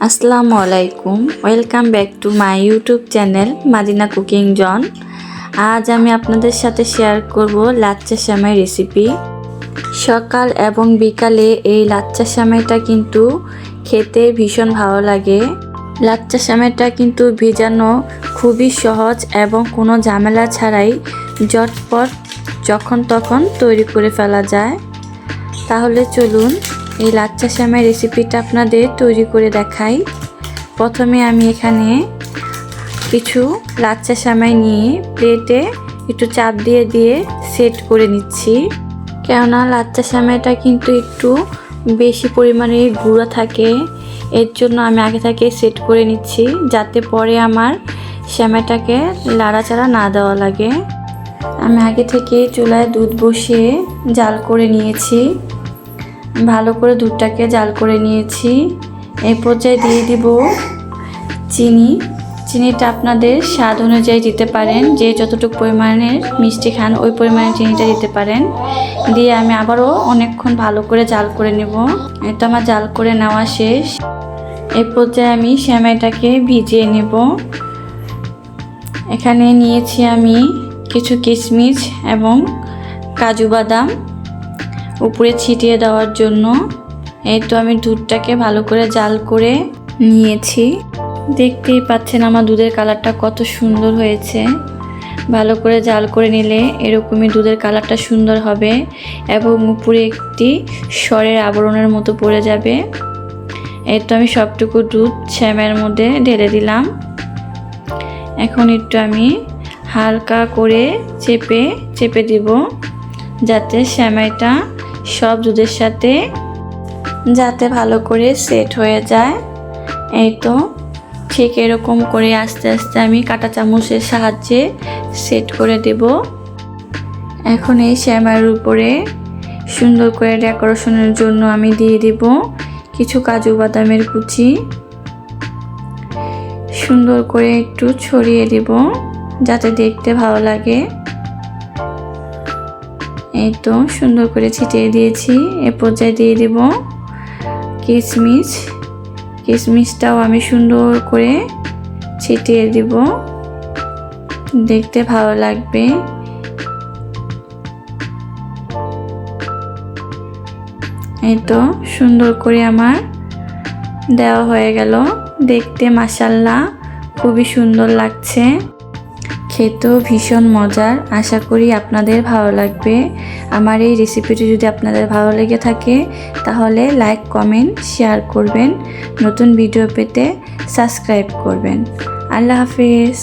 আসসালামু আলাইকুম, welcome back to my YouTube channel Madina cooking zone. আজ আমি আপনাদের সাথে শেয়ার করব লাচ্চা সেমাই রেসিপি। সকাল এবং বিকালে এই লাচ্চা সেমাইটা কিন্তু খেতে ভীষণ ভালো লাগে। লাচ্চা সেমাইটা কিন্তু ভেজানো খুবই সহজ এবং কোনো ঝামেলা ছাড়াই ঝটপট যখন তখন তৈরি করে ফেলা যায়। তাহলে চলুন এই লাচ্চা সেমাই রেসিপিটা আপনাদের তৈরি করে দেখাই। প্রথমে আমি এখানে কিছু লাচ্চা সেমাই নিয়ে প্লেটে একটু চাপ দিয়ে সেট করে নিচ্ছি, কেননা লাচ্চা সেমাইটা কিন্তু একটু বেশি পরিমাণে গুঁড়া থাকে। এর জন্য আমি আগে থেকে সেট করে নিচ্ছি, যাতে পরে আমার সেমাইটাকে লাড়াচাড়া না দেওয়া লাগে। আমি আগে থেকে চুলায় দুধ বসিয়ে জাল করে নিয়েছি, ভালো করে দুধটাকে জাল করে নিয়েছি। এই পর্যায়ে দিয়ে দিব চিনিটা আপনাদের স্বাদ অনুযায়ী দিতে পারেন, যে যতটুকু পরিমাণের মিষ্টি খান ওই পরিমাণে চিনিটা দিতে পারেন। দিয়ে আমি আবারও অনেকক্ষণ ভালো করে জাল করে নেব। এটা আমার জাল করে নেওয়া শেষ। এই পর্যায়ে আমি সেমাইটাকে ভিজিয়ে নেব। এখানে নিয়েছি আমি কিছু কিশমিশ এবং কাজু বাদাম উপরে ছিটিয়ে দেওয়ার জন্য। এই তো আমি দুধটাকে ভালো করে জাল করে নিয়েছি। দেখতেই পাচ্ছেন আমার দুধের কালারটা কত সুন্দর হয়েছে। ভালো করে জাল করে নিলে এরকমই দুধের কালারটা সুন্দর হবে এবং উপরে একটি সরের আবরণের মতো পড়ে যাবে। এই তো আমি সবটুকু দুধ সেমাইয়ের মধ্যে ঢেলে দিলাম। এখন একটু আমি হালকা করে চেপে দিব, যাতে সেমাইটা সব দুধের সাথে ভালো করে সেট হয়ে যায়। এই তো ঠিক এরকম করে আস্তে আস্তে আমি কাঁটা চামচের সাহায্যে সেট করে দেব। এখন এই সেমাইয়ের উপরে সুন্দর করে ডেকোরেশনের জন্য আমি দিয়ে দিব কিছু কাজু বাদামের কুচি। সুন্দর করে একটু ছড়িয়ে দিব যাতে দেখতে ভালো লাগে। এই তো সুন্দর করে ছিটিয়ে দিয়েছি। এ পর্যায়ে দিয়ে দেব কিশমিশটাও আমি সুন্দর করে ছিটিয়ে দিব, দেখতে ভালো লাগবে। এই তো সুন্দর করে আমার দেওয়া হয়ে গেল। দেখতে মাশাআল্লাহ খুবই সুন্দর লাগছে, খেতেও ভীষণ মজার। আশা করি আপনাদের ভালো লাগবে। আমার এই রেসিপিটি যদি আপনাদের ভালো লেগে থাকে তাহলে লাইক, কমেন্ট, শেয়ার করবেন। নতুন ভিডিও পেতে সাবস্ক্রাইব করবেন। আল্লাহ হাফেজ।